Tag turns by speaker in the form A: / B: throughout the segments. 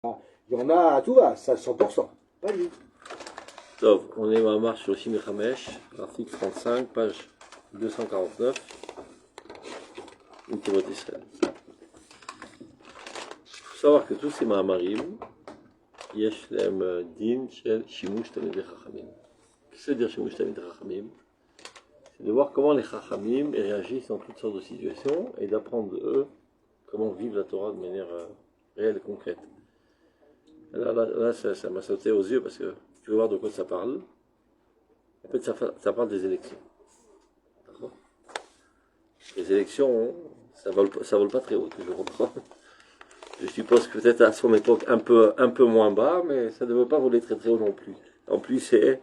A: Il y en a à tout va, ça 100%. Pas lui.
B: טוב, on est במאמר 35, article 35, page 249, Nittivot Israël. Il faut savoir que tous ces מאמרים, יש להם דין של שימוש תלמידי חכמים. Qu'est-ce que veut dire שימוש תלמידי חכמים? C'est de voir comment les chachamim réagissent dans toutes sortes de situations et d'apprendre de eux comment vivre la Torah de manière réelle et concrète. Là, ça m'a sauté aux yeux parce que tu veux voir de quoi ça parle. En fait, ça parle des élections. D'accord? Les élections, ça vole pas très haut, toujours. Je suppose que peut-être à son époque un peu moins bas, mais ça ne devait pas voler très très haut non plus. En plus, c'est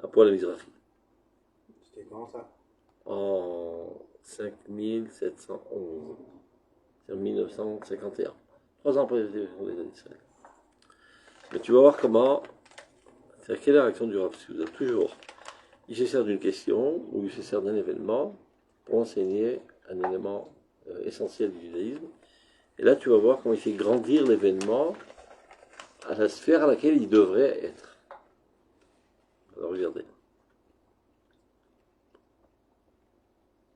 B: à Poil Mizrahi.
A: C'était quand ça?
B: En 5711. C'est en 1951. 3 ans après les élections d'Israël. Mais tu vas voir comment. C'est quelle est la réaction du Rav Souda? Toujours, il se sert d'une question ou il se sert d'un événement pour enseigner un élément essentiel du judaïsme. Et là, tu vas voir comment il fait grandir l'événement à la sphère à laquelle il devrait être. Alors regardez.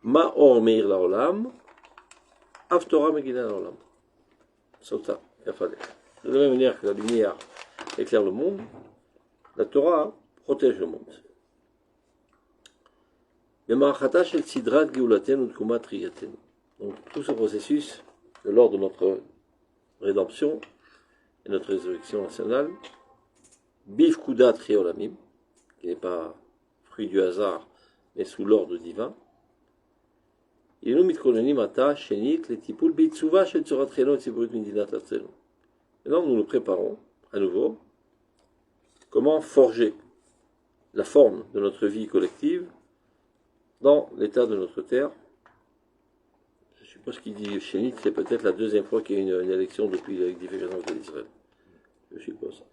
B: Ma or meir laolam, av Torah megina laolam. Sota, yafale. De la même manière que la lumière éclaire le monde, la Torah protège le monde. Donc tout ce processus de l'ordre de notre rédemption et notre résurrection nationale, Bif Kudat Riolamim, qui n'est pas fruit du hasard, mais sous l'ordre divin, maintenant nous nous préparons à nouveau comment forger la forme de notre vie collective dans l'état de notre terre. Je suppose qu'il dit Chénit, c'est peut-être la deuxième fois qu'il y a une élection depuis l'édification d'Israël. Je suppose.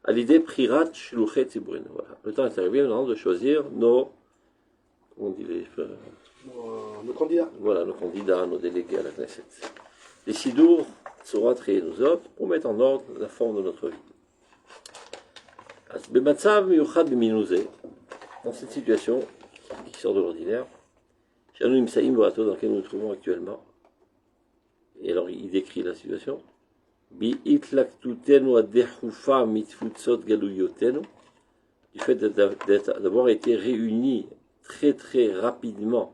B: À l'idée Prirat Shluchet Tzibourin. Voilà. Le temps est arrivé maintenant de choisir nos. Comment on dit
A: Nos candidats.
B: Voilà, nos candidats, nos délégués à la Knesset. Les Sidour, Tzorat et nous autres, pour mettre en ordre la forme de notre vie. Dans cette situation qui sort de l'ordinaire, dans laquelle nous nous trouvons actuellement, et alors il décrit la situation, du fait d'avoir été réunis très très rapidement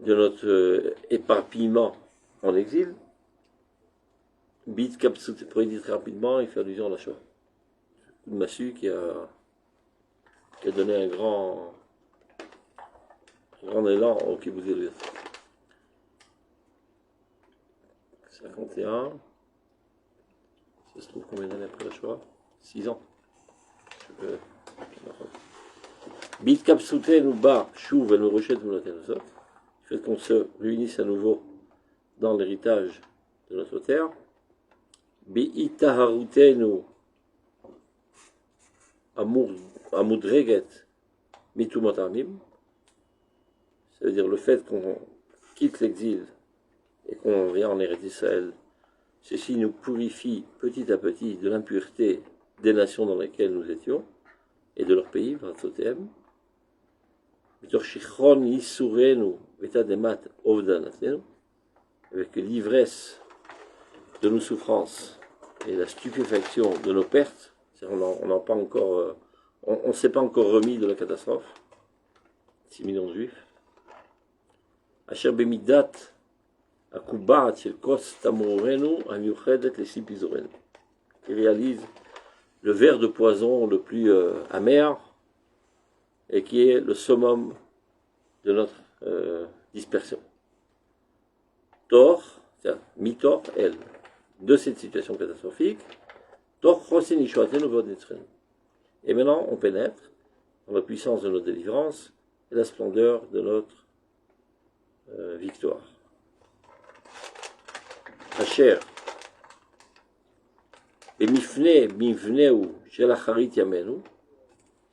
B: de notre éparpillement en exil, Bit Kapsut, pour dire très rapidement, il fait allusion à la Shoah. Une massue qui a donné un grand élan au Kibbutz Galuyot. 51. Ça se trouve combien d'années après la Shoah? 6 ans. Bit Kapsute nous bat, Chouv, elle me rejette, nous la le fait qu'on se réunisse à nouveau dans l'héritage de notre terre. Bi'itaharutenu amudreget mitumatamim, ça veut dire le fait qu'on quitte l'exil et qu'on vient en Eretz Israël, ceci nous purifie petit à petit de l'impureté des nations dans lesquelles nous étions et de leur pays, Vatsotem. Avec l'ivresse de nos souffrances et la stupéfaction de nos pertes, on ne s'est pas encore remis de la catastrophe, 6 millions de juifs, Asher bemidat akubat shel kos tamurenu amiuchedet lesipizorenu, qui réalise le verre de poison le plus amer et qui est le summum de notre dispersion. Tor, c'est-à-dire mitor, elle, de cette situation catastrophique, tor chosin ishoatenu v'odnetzrenu. Et maintenant, on pénètre dans la puissance de notre délivrance et la splendeur de notre victoire. Asher, et mifneu shel acharit yamenu,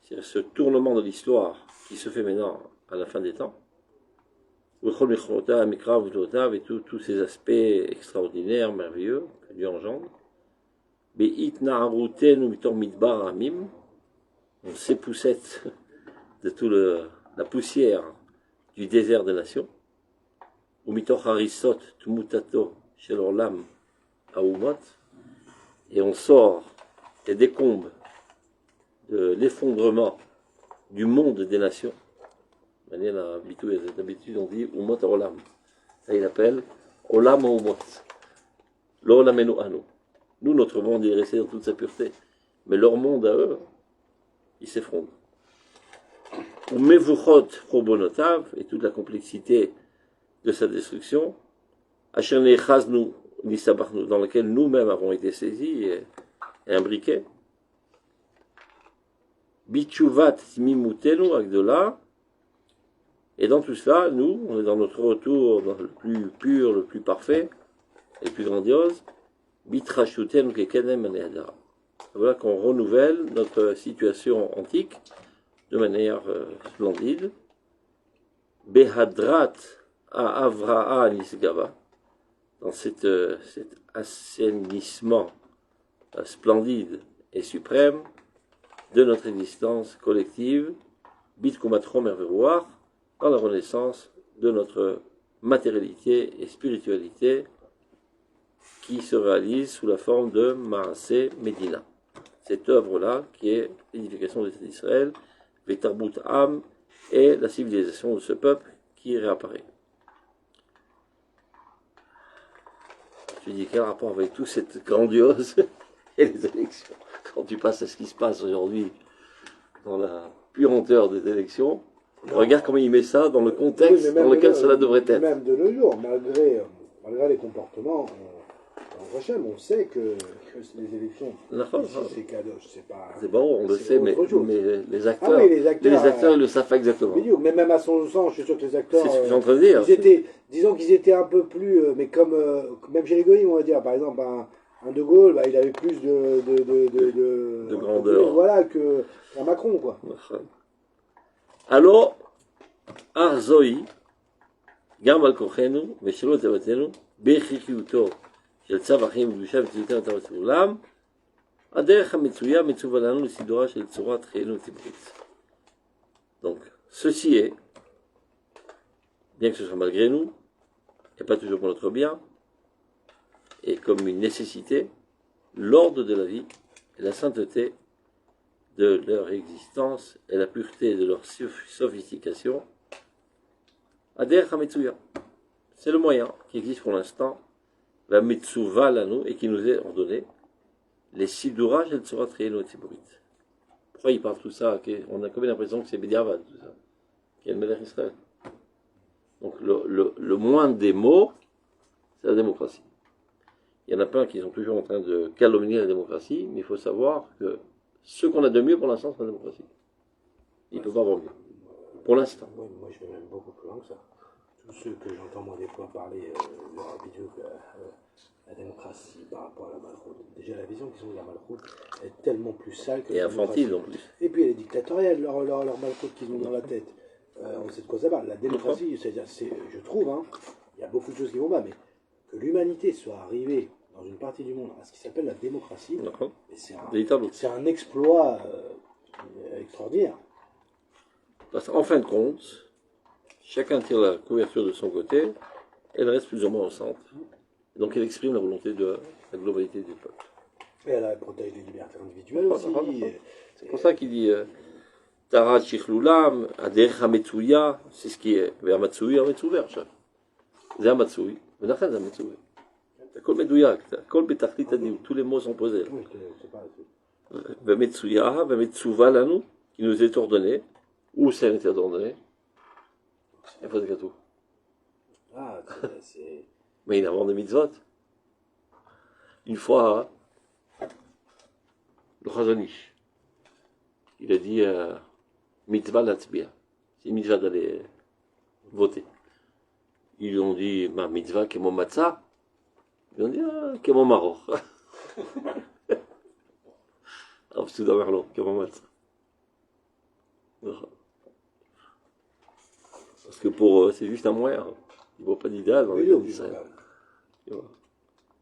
B: c'est ce tournement de l'histoire qui se fait maintenant à la fin des temps, et tous ces aspects extraordinaires, merveilleux que Dieu engendre. On s'époussette de toute la poussière du désert des nations. Et on sort et décombe de l'effondrement du monde des nations. D'habitude, on dit Umot Olam. Ça, il appelle Olam Umot. L'Olamenu Anu. Nous, notre monde, il est resté dans toute sa pureté. Mais leur monde à eux, il s'effondre. Ou Mevuchot Chobonotav, et toute la complexité de sa destruction, Asher Nechaznu Nisabachnu, dans laquelle nous-mêmes avons été saisis et imbriqués. Bichuvat Mimutenu Agdola. Et dans tout cela, nous, on est dans notre retour dans le plus pur, le plus parfait, et le plus grandiose. Bitrashuten Kekenem Aneadara. Voilà qu'on renouvelle notre situation antique de manière splendide. Behadrat a Avraa Nisgava, dans cet assainissement splendide et suprême de notre existence collective, Bitkumatrom Erveroir, dans la renaissance de notre matérialité et spiritualité qui se réalise sous la forme de Maaseh Medina. Cette œuvre-là, qui est l'édification de l'État d'Israël, Vetarbut Am, et la civilisation de ce peuple qui réapparaît. Tu dis, quel rapport avec tout cette grandiose et les élections? Quand tu passes à ce qui se passe aujourd'hui dans la puanteur des élections, regarde comment il met ça dans le contexte dans lequel cela devrait être.
A: Même de nos jours, malgré les comportements, on sait que les élections, c'est kadosh, c'est pas...
B: C'est bon, on le sait, mais les acteurs,
A: ah oui, les acteurs
B: ils le savent pas exactement.
A: Mais même à son sens, je suis sûr que les acteurs...
B: C'est ce que je suis en train de dire.
A: Disons qu'ils étaient un peu plus... mais comme, même chez les Goïms, on va dire, par exemple, un De Gaulle, bah, il avait plus de
B: grandeur.
A: Voilà, qu'un Macron, quoi.
B: Alors, Arzoi, Gam al Kochenu, Meshelot Zavatenu, Bechikiuto, של צו החיים וקדושה וצוויותיה וטהרת העולם, הדרך המצויה מצווה לנו לסידורה של צורת חיינו ציבורית. Donc, ceci est, bien que ce soit malgré nous, et pas toujours pour notre bien, et comme une nécessité, l'ordre de la vie et la sainteté de leur existence et la pureté de leur sophistication, Adher HaMetsuya. C'est le moyen qui existe pour l'instant, la Metsuva Lanu, et qui nous est ordonné, les Sidura Shel Tzorat Chayenu Tziburit. Pourquoi il parle tout ça? On a comme l'impression que c'est Bediavad, tout ça, qui est le Melech Israël. Donc le moindre des mots, c'est la démocratie. Il y en a plein qui sont toujours en train de calomnier la démocratie, mais il faut savoir que ce qu'on a de mieux pour l'instant, c'est la démocratie. Il ne peut pas avoir mieux. Pour l'instant.
A: Oui, moi je vais même beaucoup plus loin que ça. Tous ceux que j'entends moi des fois parler de la vidéo la démocratie par rapport à la malchoute. Déjà la vision qu'ils ont de la malchoute est tellement plus sale que
B: et infantile en plus.
A: Et puis elle est dictatoriale, leur malchoute qu'ils ont dans la tête. On sait de quoi ça parle. La démocratie, c'est-à-dire, je trouve, il y a beaucoup de choses qui vont pas, mais que l'humanité soit arrivée dans une partie du monde à ce qui s'appelle la démocratie, c'est un exploit extraordinaire.
B: Parce qu'en fin de compte, chacun tire la couverture de son côté, elle reste plus ou moins au centre. Donc elle exprime la volonté de la globalité du peuple.
A: Et elle protège les libertés individuelles aussi.
B: C'est pour ça qu'il dit Tarat Shichlulam, Ader Hametsuya, c'est ce qui est vers Matsui, Ametsuver. C'est Amatsui, mais la fin c'est Amatsui. Kol Medouyak, Kol Betachlit Adim, tous les mots sont posés.
A: Oui, c'est pas.
B: Vemetsuya, Vemetsuva Lanu, qui nous est ordonné, ou ça nous est ordonné. Il faut des tout.
A: Ah, c'est.
B: Mais il a des mitzvot. Une fois, le Chazonish, il a dit mitzvah l'atzbia. C'est une mitzvah d'aller voter. Ils lui ont dit ma mitzvah qui est mon matzah. Ils ont dit qui est mon maror. Ah, c'est tout d'abord qui est mon matzah. Parce que pour eux, c'est juste un moyen. Ils ne voient pas d'idéal dans
A: Oui,
B: l'État
A: oui,
B: d'Israël.
A: oui.
B: Tu vois.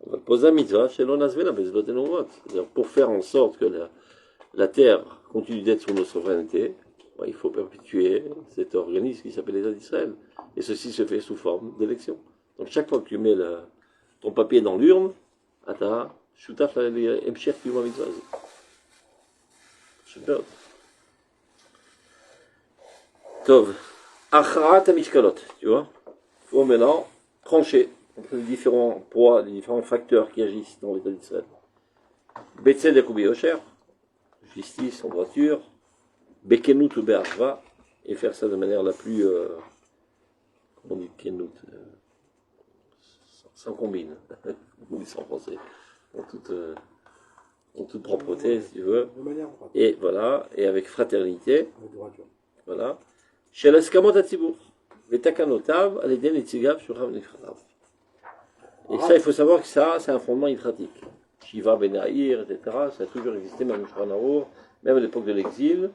B: On va poser un mitzvah chez l'Onasvena, c'est-à-dire pour faire en sorte que la terre continue d'être sous notre souveraineté, il faut perpétuer cet organisme qui s'appelle l'État d'Israël. Et ceci se fait sous forme d'élection. Donc chaque fois que tu mets ton papier dans l'urne, אתה שותף להמשך קיום המצווה הזאת. super. טוב, הכרעת המשקלות, tu vois. Il faut maintenant trancher entre les différents poids, les différents facteurs qui agissent dans l'État d'Israël. Betzedek ou Beyosher, justice en droiture, Bekenut ou Be'achva, et faire ça de manière la plus, comment on dit Kenut, sans combine, on dit ça en français, en toute propreté, si tu veux,
A: De manière droite.
B: et voilà, et avec fraternité,
A: Avec droiture.
B: voilà. Chez l'escamot Hatzibur, Vetakanotav, Aleden Etzigav, Shurav Nefratav. Et ça, il faut savoir que ça, c'est un fondement hitratique. Shiva Benaïr, etc., ça a toujours existé, même au Shulchan Arour, même à l'époque de l'exil,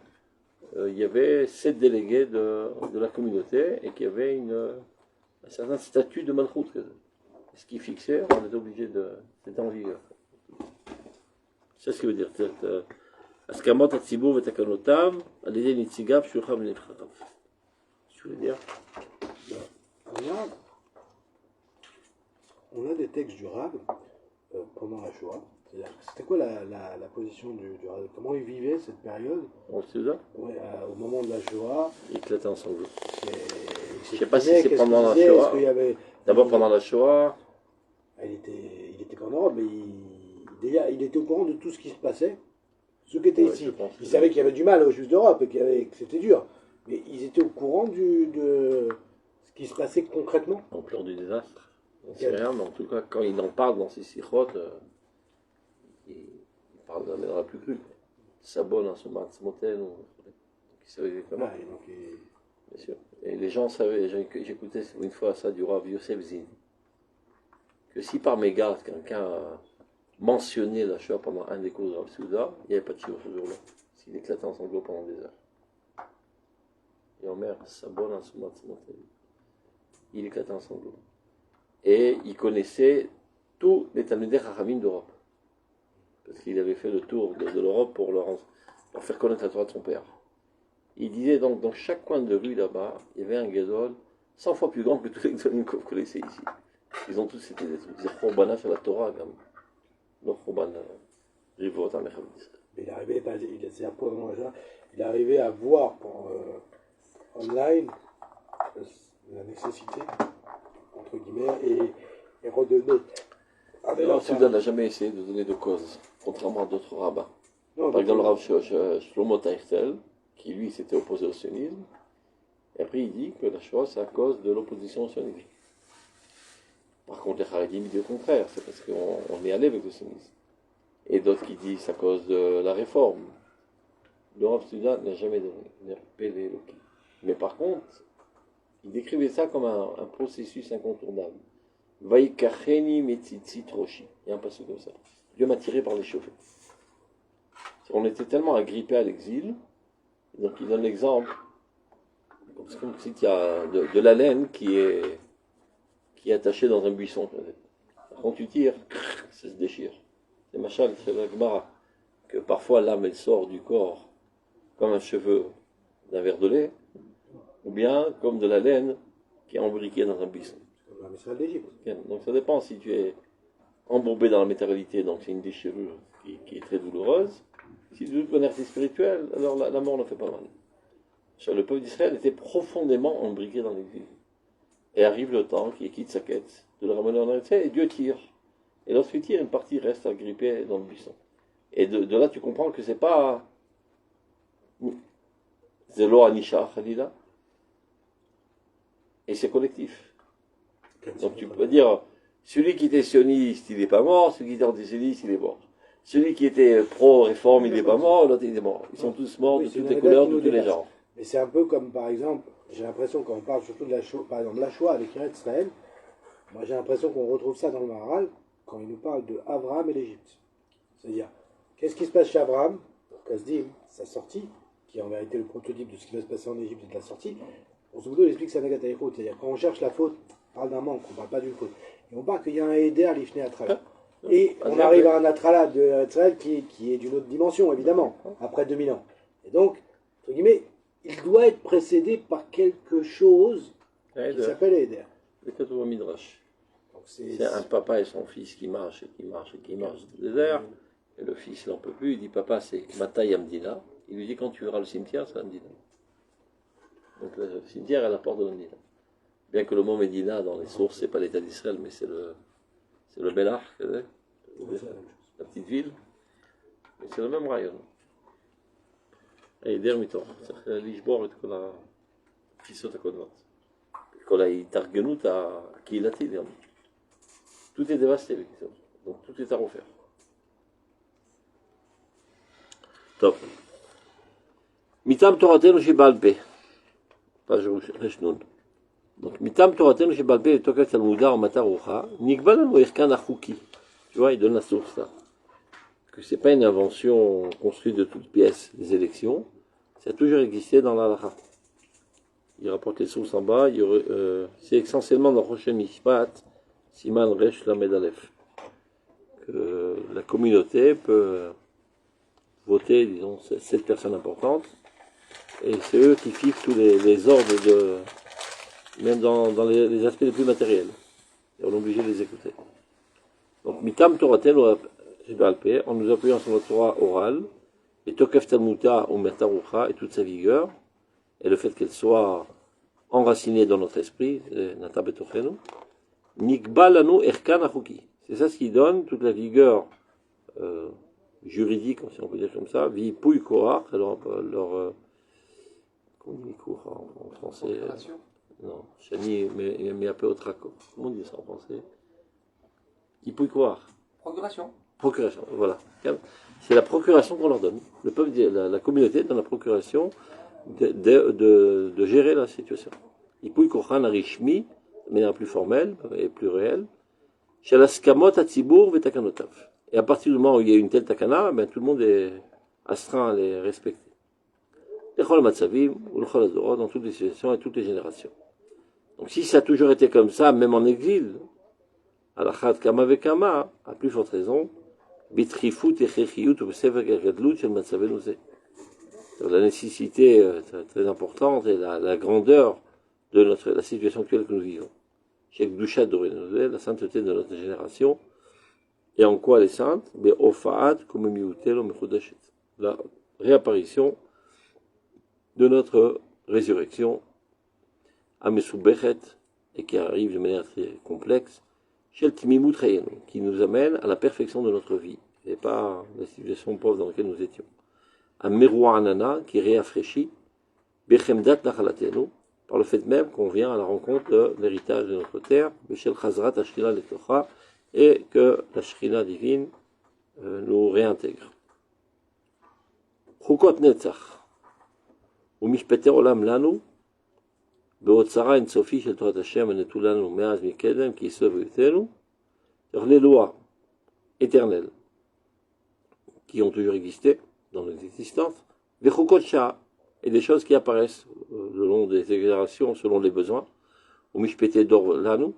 B: il y avait 7 délégués de la communauté et qu'il y avait un certain statut de Malchut. Ce qui fixait, on était obligé de. C'était en vigueur. C'est ce qui veut dire. Askamot Hatzibur Vetakanotav, Aleden Etzigav, Shurav Nefratav. Je veux dire.
A: On a des textes du Rav pendant la Shoah. C'était quoi la position du Rav? Comment il vivait cette période?
B: On se souvient?
A: Ouais, au moment de la Shoah.
B: Il éclatait en sanglots.
A: Je
B: Je sais pas si c'est pendant la Shoah. D'abord pendant la Shoah.
A: Il était pas en Europe, mais il était au courant de tout ce qui se passait. Ceux qui étaient ici, ils savaient qu'il y avait du mal aux Juifs d'Europe et que c'était dur. Mais ils étaient au courant de ce qui se passait concrètement.
B: L'ampleur du désastre. On ne sait rien, mais en tout cas, quand il en parle dans ses sirotes, il parle de la manière la plus crue. Sabon, un somat, smoten, il savait exactement.
A: Ouais, donc,
B: Bien sûr. Et les gens savaient, j'écoutais une fois ça du Rav Yosef Zin, que si par mégarde quelqu'un a mentionné la Shoah pendant un des cours de Rav Souda, il n'y avait pas de chiour ce jour-là. S'il éclatait en sanglots pendant des heures. Et en mer, Sabon, un somat, smoten. Il éclatait en sanglots. Et il connaissait tous les Talmudei Chachamim d'Europe. Parce qu'il avait fait le tour de l'Europe pour leur faire connaître la Torah de son père. Il disait donc, dans chaque coin de rue là-bas, il y avait un gadol 100 fois plus grand que tous les gadolines qu'on connaissait ici. Ils ont tous été détruits. Ils disaient Chorbana sur la Torah, quand même. Non, Chorbana, Rivot, Amecham.
A: il arrivait à voir online la nécessité, entre guillemets, et redonner.
B: Alors, Soudan n'a jamais essayé de donner de cause, contrairement à d'autres rabbins.
A: Non,
B: Par exemple, le Rav Shlomo Teichtel, qui lui s'était opposé au sionisme, et après il dit que la Shoah c'est à cause de l'opposition au sionisme. Par contre, les Haradim disent le contraire, c'est parce qu'on est allé avec le sionisme. Et d'autres qui disent c'est à cause de la réforme. Le Rav Soudan n'a jamais donné, mais par contre, il décrivait ça comme un processus incontournable. Vaikacheni metzitzi troshi. Il y a un passage comme ça. Dieu m'a tiré par les cheveux. On était tellement agrippés à l'exil, donc il donne l'exemple. C'est comme si il y a de la laine qui est attachée dans un buisson. Quand tu tires, ça se déchire. C'est Machal, c'est la Gemara, que parfois l'âme elle sort du corps comme un cheveu d'un verre de lait, ou bien comme de la laine qui est embriquée dans un buisson. Donc ça dépend si tu es embourbé dans la matérialité, donc c'est une déchirure qui est très douloureuse. Si tu doutes manière spirituelle, alors la mort ne fait pas mal. Le peuple d'Israël était profondément embriqué dans l'exil. Et arrive le temps qu'il quitte sa quête de le ramener en Eretz, et Dieu tire. Et lorsqu'il tire, une partie reste agrippée dans le buisson. Et de là, tu comprends que c'est pas Zelo Anisha, Khalila, et c'est collectif. Donc tu peux dire, celui qui était sioniste, il n'est pas mort, celui qui était antisémite, il est mort. Celui qui était pro-réforme, il n'est pas mort, l'autre il est mort. Ils sont tous morts de toutes les couleurs, de tous les genres.
A: Mais c'est un peu comme, par exemple, j'ai l'impression quand on parle surtout de la Shoah, par exemple la Shoah avec Eretz Israël, moi j'ai l'impression qu'on retrouve ça dans le Maharal quand il nous parle de Abraham et l'Égypte. C'est-à-dire, qu'est-ce qui se passe chez Abraham, pour Kasdim, sa sortie, qui est en vérité le prototype de ce qui va se passer en Égypte et de la sortie, On se explique ça négatif, c'est-à-dire quand on cherche la faute, on parle d'un manque, on ne parle pas d'une faute. Et on parle qu'il y a un éder l'ifné atrala. Et on arrive à un atrala de Israël qui est d'une autre dimension, évidemment, après 2000 ans. Et donc, entre guillemets, il doit être précédé par quelque chose qui s'appelle éder.
B: Le Katoua Midrash. C'est un papa et son fils qui marchent et qui marchent et qui marchent dans le désert. Et le fils n'en peut plus. Il dit papa, c'est Mataï Amdina. Il lui dit quand tu verras le cimetière, c'est Amdina. Donc le cimetière est à la porte de Amdina. Bien que le mot Médina dans les sources, c'est pas l'État d'Israël, mais c'est le Bélar, la petite ville. Mais c'est le même rayon. Et Dermitor, c'est l'Ishbor et כל התפיסות הקודמות. כל ההתארגנות הקהילתית גם. Tout est dévasté, donc tout est à refaire. טוב. מטעם תורתנו שבעל פה, פרשת רשנון. Donc, מטעם תורתנו שבעל פה לתוקף תלמודה ומטה רוחה, נקבע לנו איך כאן החוקי. Tu vois, il donne la source là. Que c'est pas une invention construite de toutes pièces des élections, ça a toujours existé dans l'Alaha. Il rapporte les sources en bas, c'est essentiellement dans Rosh Mishpat, Siman Resh Lamed Aleph, que la communauté peut voter, disons, 7 personnes importantes, et c'est eux qui fixent tous les ordres, même dans les aspects les plus matériels, et on est obligé de les écouter. Donc, Mitam Toratel, en nous appuyant sur notre Torah orale, et Tokef Talmuta ou Metarucha et toute sa vigueur, et le fait qu'elle soit enracinée dans notre esprit, Nata Betochenu, Nikba Lanu Erkan Achuki. C'est ça ce qui donne toute la vigueur juridique, si on peut dire comme ça, Vipouy Koach, alors leur comment on dit Koach en français non, Chani, mais un peu au traco. Comment on dit ça en français Vipouy Koach.
C: Procuration.
B: Procuration, voilà. C'est la procuration qu'on leur donne. Le peuple, la communauté donne la procuration de gérer la situation. Ipouy Kochan Arishmi, de manière plus formelle et plus réelle, chez la Skamot Atzibour Vetakanotav. Et à partir du moment où il y a une telle takana, ben, tout le monde est astreint à les respecter. L'Echol Matzavim, ou l'Echol Azorot, dans toutes les situations et toutes les générations. Donc si ça a toujours été comme ça, même en exil, à la Chad Kama Vekama, à plus forte raison, Bitrifut et Chechiyut ou Sefer Gadlut shel Matzavenu Zeh. La nécessité très importante et la grandeur de la situation actuelle que nous vivons. Chez Gdushat Dorinozé, la sainteté de notre génération. Et en quoi elle est sainte? Ofa'at Komemiutel Mechudashet. La réapparition de notre résurrection à Mesubechet, et qui arrive de manière très complexe, Shel Timimut Chayenu, qui nous amène à la perfection de notre vie, et pas la situation pauvre dans laquelle nous étions. À Meroua Anana, qui réaffraîchit, Bechemdat Nachalatenu, par le fait même qu'on vient à la rencontre de l'héritage de notre terre, Bechel Chazrat Ashkina Letocha, et que la Shrina divine nous réintègre. Chukot Netzach, ou Mishpeter Olam Lanu, Beotzara en Sofi Shel Torah Hashem Netulanu Meaz Mikedem, qui se veutenu, sur les lois éternelles qui ont toujours existé dans nos existences, Vechukot Shah, et des choses qui apparaissent le long des générations selon les besoins, ou Mishpeter Dor Lanu,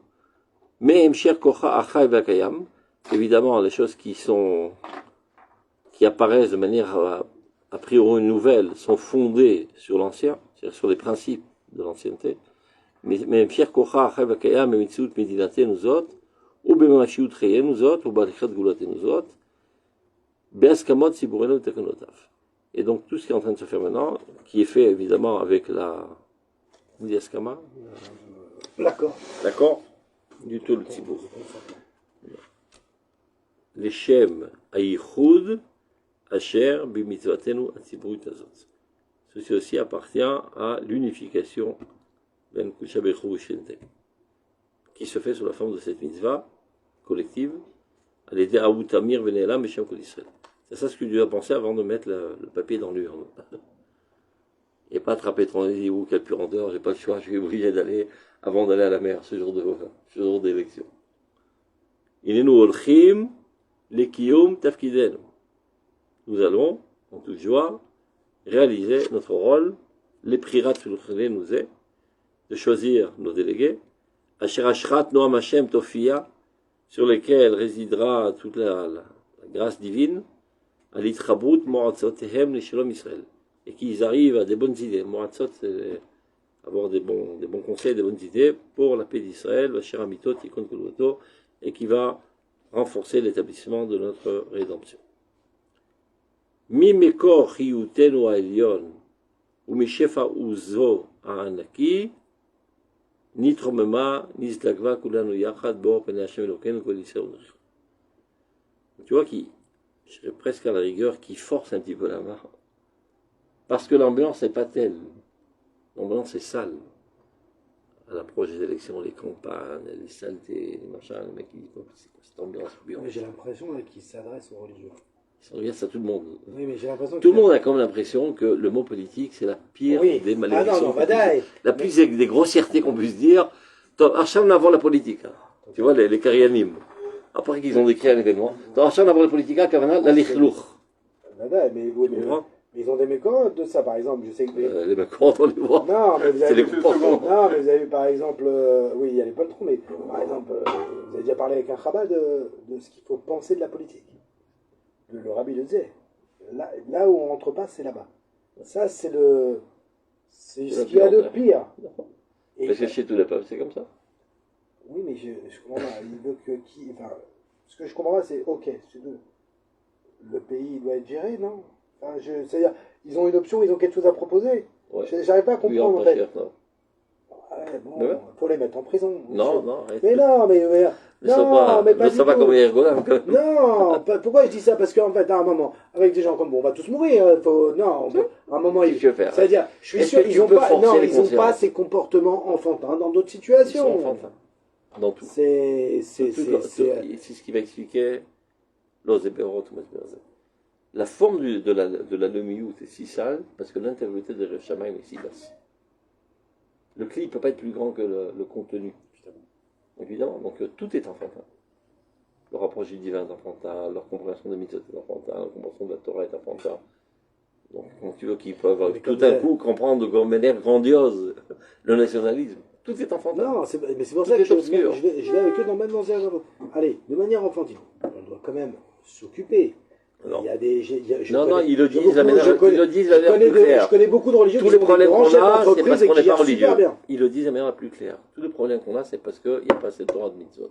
B: mais Msher Kocha Achai Vakayam, évidemment les choses qui apparaissent de manière a priori nouvelle sont fondées sur l'ancien, c'est-à-dire sur les principes de l'ancienneté. Mais Msher Kocha Achai Vakayam et Mitzut Medinate nous autres, ou Bemashut Cheye nous autres, ou Balichat Gulate nous autres, Beaskamot Siburenu Tekanotav. Et donc tout ce qui est en train de se faire maintenant, qui est fait évidemment avec la Askama, l'accord du tout le Tzibour. Les Shem Aïchoud Asher Bimitzvatenu Atzibourut Azot. Ceci aussi appartient à l'unification Ben Kushabechu Shente, qui se fait sous la forme de cette mitzvah collective, à l'aider à Outamir Venelam et Shem Kol Israël. C'est ça ce que Dieu a pensé avant de mettre le papier dans l'urne. Et pas attraper ton ou quelle purandeur, j'ai pas le choix, je suis obligé d'aller avant d'aller à la mer ce jour d'élection. Il est nous olchim lekiyum tafkidenu. Nous allons, en toute joie, réaliser notre rôle, les prirat nous est, de choisir nos délégués, Asher Ashrat Noam Hashem Tofia, sur lesquels résidera toute la grâce divine, Alitrabut Moratzotehem Lishalom Israël, et qu'ils arrivent à des bonnes idées. Moratzot, c'est avoir des bons conseils, des bonnes idées pour la paix d'Israël, Asher Amitot Yikon Kulvato, et qui va renforcer l'établissement de notre rédemption. Mi Mekor Chiyutenu Ha'elyon, ou Mishefa Uzo Ha'anaki, Nitromema, Nizdagva, Kulanu Yachad, Bor, Pene Hashem Elokeinu, Kol Yisrael Unricho. Tu vois, je serais presque à la rigueur, qui force un petit peu la main. Parce que l'ambiance n'est pas telle. L'ambiance est sale. À l'approche des élections, les campagnes, les saletés, les machins, les mecs qui disent c'est quoi cette ambiance ambiante.
A: Mais j'ai l'impression qu'ils s'adressent aux religieux.
B: Il s'adresse à tout le monde.
A: Oui, mais j'ai l'impression
B: tout le monde a comme l'impression que le mot politique, c'est la pire des malédictions. La plus des grossièretés qu'on puisse dire. Hacham n'a la politique. Hein. Tu vois, les Karianim. Après qu'ils ont décrit un événement. Hacham n'a la politique, Kavana, la lichlour.
A: Mais ils ont des mécomptes de ça, par exemple. Je sais que
B: les mécomptes, on les voit.
A: Non, mais vous avez,
B: non,
A: mais vous avez vu, par exemple, oui, il y a les poltrons, mais par exemple, vous avez déjà parlé avec un rabbin de ce qu'il faut penser de la politique. Le rabbi le disait. Là où on rentre pas, c'est là-bas. Ça, c'est ce qu'il y a de pire.
B: Parce que chez tous les peuples, c'est comme ça.
A: Oui, mais je comprends pas. Il veut que enfin, ce que je comprends pas, c'est ok, le pays doit être géré, non? Enfin, c'est-à-dire, ils ont une option, ils ont quelque chose à proposer. Ouais. J'arrive pas à comprendre, en fait. Ouais, bon, faut les mettre en prison.
B: Non, non, arrête.
A: Mais non, mais non, mais pas du tout.
B: Pas comme les
A: non, pourquoi je dis ça? Parce qu'en fait, à un moment, avec des gens comme on va tous mourir. Non, à un moment, c'est-à-dire, je suis sûr, ils n'ont pas ces comportements enfantins dans d'autres situations.
B: Ils sont enfantins. Dans tout. C'est ce qui va expliquer la forme de la Lemiout est si sale parce que l'intégrité de Shamaim est si basse. Le cli ne peut pas être plus grand que le contenu, évidemment. Donc tout est enfantin. Le rapproche du divin est enfantin, leur compréhension des mythos est enfantin, leur compréhension de la Torah est enfantin. Donc, quand tu veux qu'ils peuvent tout d'un coup comprendre de manière grandiose le nationalisme, tout est enfantin.
A: Non, mais c'est pour ça que je vais avec eux même dans un... Allez, de manière enfantine, on doit quand même s'occuper.
B: Non.
A: Il y a des,
B: ils le disent de manière plus claire.
A: Je connais beaucoup de religieux
B: tous les problèmes qu'on a, c'est parce qu'on n'est pas religieux.
A: Bien.
B: Ils le disent de manière la plus claire. Tous les problèmes qu'on a, c'est parce qu'il n'y a pas assez de Torah de mitzvot.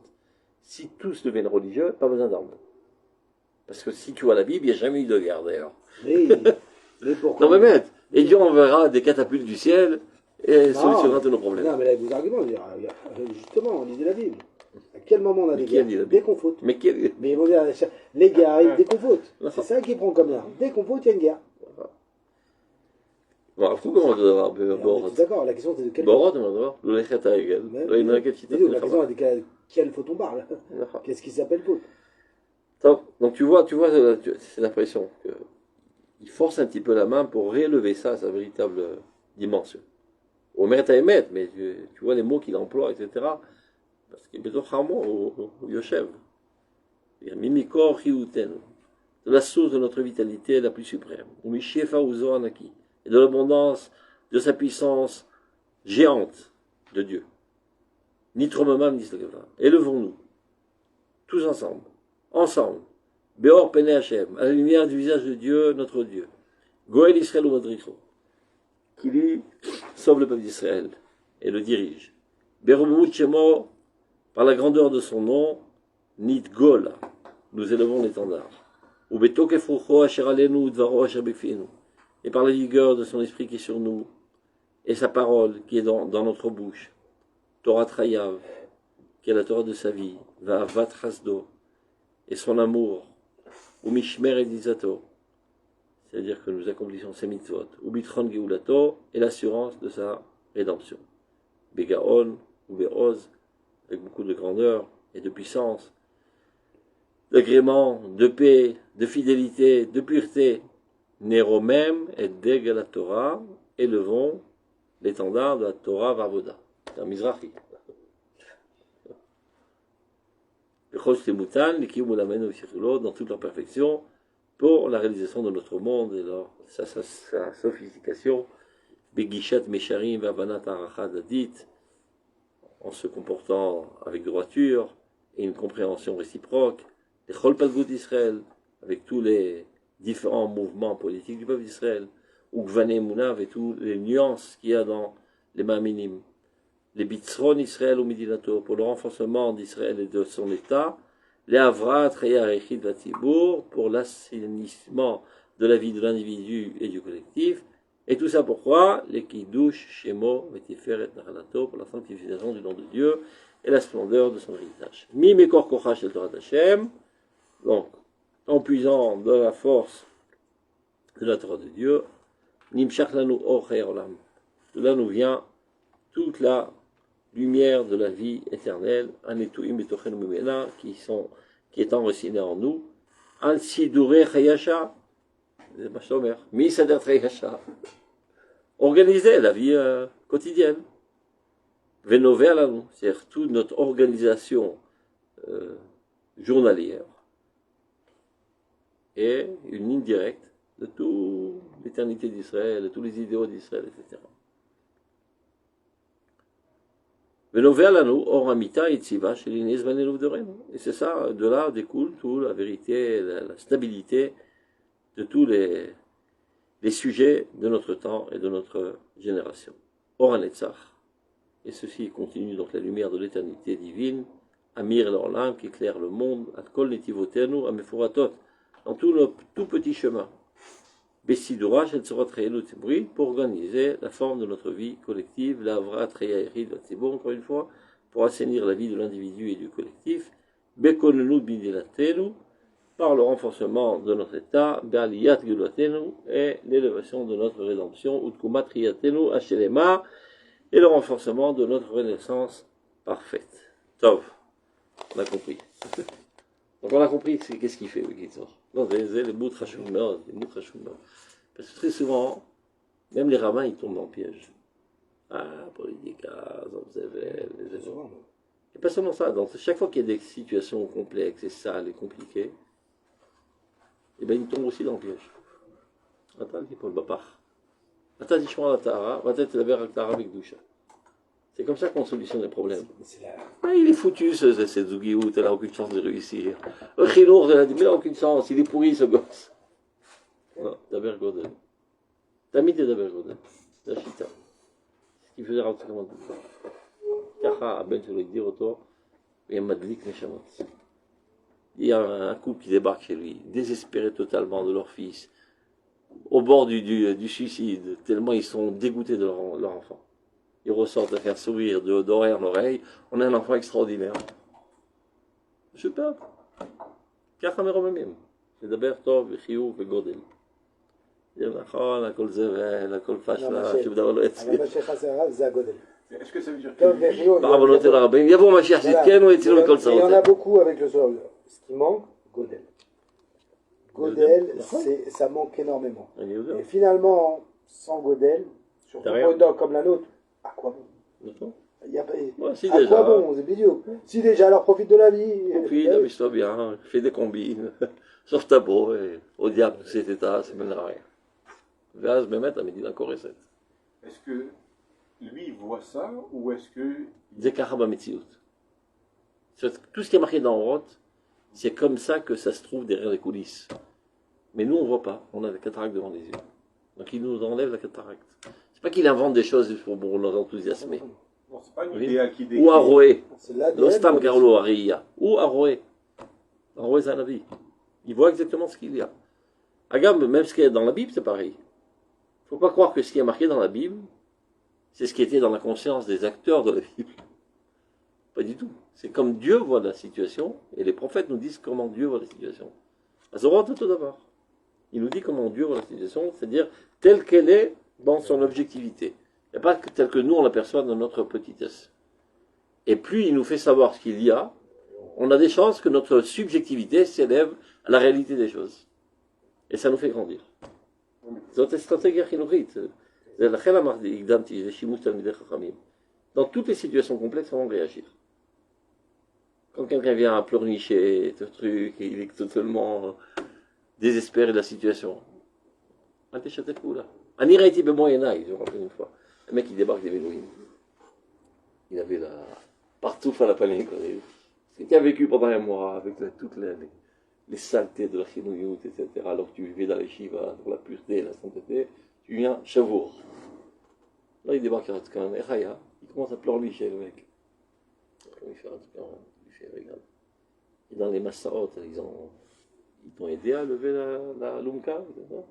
B: Si tous deviennent religieux, pas besoin d'armes. Parce que si tu vois la Bible, il n'y a jamais eu de guerre d'ailleurs.
A: Mais pourquoi?
B: Non mais maître, et Dieu enverra des catapultes du ciel et solutionnera tous nos problèmes.
A: Non mais là, vos arguments, justement, on lisait la Bible. À quel moment on a des guerres? Dès qu'on faute. Mais ils vont dire, les guerres arrivent dès qu'on faute. C'est ça qui prend comme l'air. Dès qu'on faute, il y a une guerre.
B: Bon, comment on doit avoir
A: d'accord, la question c'est de quel
B: faute. On doit avoir la question
A: c'est de quelle faute on parle. Qu'est-ce qui s'appelle faute?
B: Donc tu vois, c'est l'impression qu'il force un petit peu la main pour réélever ça à sa véritable dimension. Omer Taemet, mais tu vois les mots qu'il emploie, etc. Parce qu'il est rarement au Yoshev. Mimikor Chiuten, de la source de notre vitalité la plus suprême. Ou Mishefa Uzo Anaki, et de l'abondance de sa puissance géante de Dieu. Nitromamam Nislagava. Élevons-nous, tous ensemble, Beor Pene Hashem, à la lumière du visage de Dieu, notre Dieu. Goël Israël ou Madricho, qui lui sauve le peuple d'Israël et le dirige. Berumut Shemo, par la grandeur de son nom, Nit Gola, nous élevons l'étendard. Ou Betokefrucho Asher Alenu Dvaro Asher Befinu, et par la vigueur de son esprit qui est sur nous, et sa parole qui est dans notre bouche. Torah Trayav, qui est la Torah de sa vie, Va'avat Hasdo, et son amour, ou Mishmer Elizato, c'est-à-dire que nous accomplissons ses mitzvot, ou Bitron Geulato, et l'assurance de sa rédemption. Begaon, ou Be'oz, avec beaucoup de grandeur et de puissance, d'agrément, de paix, de fidélité, de pureté, Néromem et Deg la Torah, élevons l'étendard de la Torah Vavoda. C'est un Mizrahi. Dans toute leur perfection, pour la réalisation de notre monde et sa sophistication Begishat Mesharim Vavanat Arachad Adit, en se comportant avec droiture et une compréhension réciproque, les Chol Palgut d'Israël, avec tous les différents mouvements politiques du peuple d'Israël, ou Gvané Mounav et toutes les nuances qu'il y a dans les Ma'aminim, les Bitzron Israël ou Midinato, pour le renforcement d'Israël et de son État, les Avrat Reyarechid Vatibour, pour l'assainissement de la vie de l'individu et du collectif, et tout ça pourquoi? Les Kiddush, Shemo, Vetiferet, Nachalato, pour la sanctification du nom de Dieu et la splendeur de son héritage. Mi Mekor Kochach El Torah Hashem, donc, en puisant de la force de la Torah de Dieu, Nimshach Lanu Or Chai Olam. De là nous vient toute la lumière de la vie éternelle, Anetuim Betochen Mimena, qui est enracinée en nous, Al Sidure Chayasha, Mi Sader Chayasha, organiser la vie quotidienne. Vénové à nous, c'est-à-dire toute notre organisation journalière et une ligne directe de toute l'éternité d'Israël, de tous les idéaux d'Israël, etc. Vénové à nous, or amita et tziva chez l'Inès Vanelou de Rennes. Et c'est ça, de là découle toute la vérité, la stabilité de tous les sujets de notre temps et de notre génération. Or Anetzach. Et ceci continue donc la lumière de l'éternité divine, Amir l'Orlam, qui éclaire le monde, Atkol Netivotenu, Amefuratot, dans tout nos tout petits chemins. Bessidurach, elle sera très bruit pour organiser la forme de notre vie collective, la Avra Treyaerid, encore une fois, pour assainir la vie de l'individu et du collectif, Bekonenu Bidilatenu, par le renforcement de notre état, Be'aliyat Gulatenu, et l'élévation de notre rédemption, Utkumat Riyatenu, Hachelema, et le renforcement de notre renaissance parfaite. Tov, on a compris. Donc on a compris qu'est-ce qu'il fait, Wikitor. Non, les mots Trashumnod, les mots Trashumnod. Parce que très souvent, même les rabbins, ils tombent dans le piège. Ah, politika, Zomzevel, les événements. Et pas seulement ça, donc chaque fois qu'il y a des situations complexes et sales et compliquées, eh bien ils tombent aussi dans le piège. Attends, il faut le bapar. Attends, dis-moi la Tara, va être la verre avec douche. C'est comme ça qu'on solutionne les problèmes. Ah, il est foutu, ce Zougiou, il n'a aucune chance de réussir. Le Khinour, il n'a aucune chance, il est pourri ce gosse. Non, Daber Godel. T'as mis tes Daber Godel. La Chita. Ce qui faisait rentrer comme un douche. Kacha, Ben, je voulais dire autour, il y a Madlik Neshamot. Il y a un couple qui débarque chez lui, désespéré totalement de leur fils, au bord du suicide, tellement ils sont dégoûtés de leur enfant. Ils ressortent à faire sourire d'oreille en oreille. On a un enfant extraordinaire. Super. ככה מרוממים. לדבר טוב וחיוב וגודל. זה נכון, הכל זבל, הכל פשלה, שום דבר לא יצליח.
A: אבל מה שחסר זה הגודל.
C: Est-ce que ça veut dire
A: טוב
C: que lui,
A: וחיוב.
B: בעוונות אל הרבים. יבוא משיח צדקנו, יצילו מכל
A: Il y en a
B: צרותינו.
A: beaucoup avec le sol. Ce qui manque, Godel. Godel, ça manque énormément.
B: אני יודע.
A: Et finalement, sans Godel, surtout
B: T'as rien.
A: pour une dent comme la nôtre, à quoi bon?
B: נכון?
A: Il y a pas...
B: Ouais, si
A: à
B: déjà.
A: quoi bon? C'est idiot. Si déjà, alors profite de la vie.
B: Puis, amuse-toi bien, fais des combines, sauve ta peau, et au diable, cet état, ça mènera à rien. ואז באמת המדינה קורסת.
C: est-ce que lui voit ça ou est-ce que
B: זה ככה במציאות. Tout ce qui est marqué dans Roth, c'est comme ça que ça se trouve derrière les coulisses. Mais nous, on ne voit pas. On a la cataracte devant les yeux. Donc il nous enlève la cataracte. C'est pas qu'il invente des choses pour nous enthousiasmer.
C: non, c'est pas une
B: Oui.
C: idée qui décrit
B: Ou Aroé.
A: C'est l'ADN.
B: L'Ostam Carlo Ariya. Ou Aroé. Aroé Zanavi. Il voit exactement ce qu'il y a. Agam, même ce qui est dans la Bible, c'est pareil. Il ne faut pas croire que ce qui est marqué dans la Bible, c'est ce qui était dans la conscience des acteurs de la Bible. Pas du tout. C'est comme Dieu voit la situation, et les prophètes nous disent comment Dieu voit la situation. Azorot tout d'abord. Il nous dit comment Dieu voit la situation, c'est-à-dire telle qu'elle est dans son objectivité. Et pas telle que nous on l'aperçoit dans notre petitesse. Et plus il nous fait savoir ce qu'il y a, on a des chances que notre subjectivité s'élève à la réalité des choses. Et ça nous fait grandir. זאת אסטרטגיה חינוכית. זה לכן הקדמתי, זה שימוש תלמידי חכמים. Dans toutes les situations complexes, on va réagir. Quand quelqu'un vient à pleurnicher, ce truc, et il est totalement désespéré de la situation. אל תשתף פעולה. Anira était ben Moyen-Âge, je me rappelle une fois. Un mec qui débarque des Bédouines. Il avait la partout à la panique. Qui a vécu pendant un mois avec toutes les saletés de la chinouyout, etc. Alors que tu vivais dans les shivas, pour la pureté, la sainteté, tu viens Chavour. Là, il débarque à Ratkan, et Chaya, il commence à pleurnicher le mec. Il fait Ratkan, il fait regarde. Et dans les Massarot, ils t'ont aidé à lever la Lumka, etc.